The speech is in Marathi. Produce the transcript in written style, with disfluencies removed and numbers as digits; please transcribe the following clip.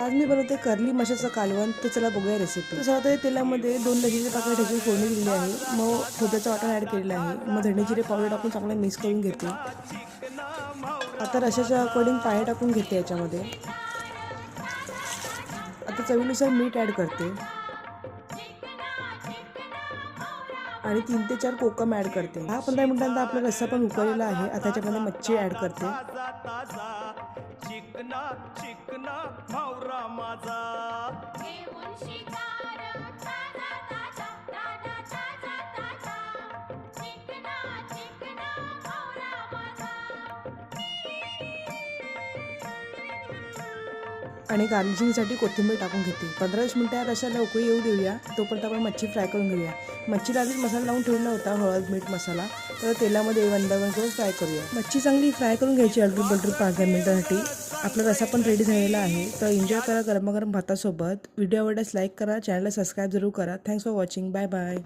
आज मी बनवते कर्ली माशाचं कालवण, तर चला बघूया रेसिपी। तर आता तेलामध्ये 2 लसूणचे पाकळ्या ठेचून फोडणी दिलेली आहे। मग खोबऱ्याचं वाटण ॲड केलेलं आहे। मग धणे जिरे पावडर टाकून चांगलं मिक्स करून घेते। आता रशाच्या अकॉर्डिंग पाणी टाकून घेते याच्यामध्ये। आता चवीनुसार मीठ ॲड करते आणि 3 ते 4 कोकम ॲड करते। 10-15 मिनिटांनंतर आपला रस्सा पण उकळलेला आहे। आता त्याच्यामध्ये मच्छी ॲड करते। आणि गार्निशिंगसाठी कोथिंबीर टाकून घेते। 15-20 मिनिटं या रशाला उकळी येऊ देऊया। तोपर्यंत आपण मच्छी फ्राय करून घेऊया। मच्छीला आधीच मसाला लावून ठेवलेला होता, हळद मीठ मसाला। तर तेलामध्ये 1 बाय 1 करून फ्राय करूया। मच्छी चांगली फ्राय करून घ्यायची अलटून-पलटून 5-10 मिनिटांसाठी। आपला रस्सा पण रेडी झालेला आहे। तर एन्जॉय करा गरमागरम भातासोबत। व्हिडिओ आवडल्यास लाईक करा, चॅनलला सबस्क्राईब जरूर करा। Thanks for watching. Bye bye.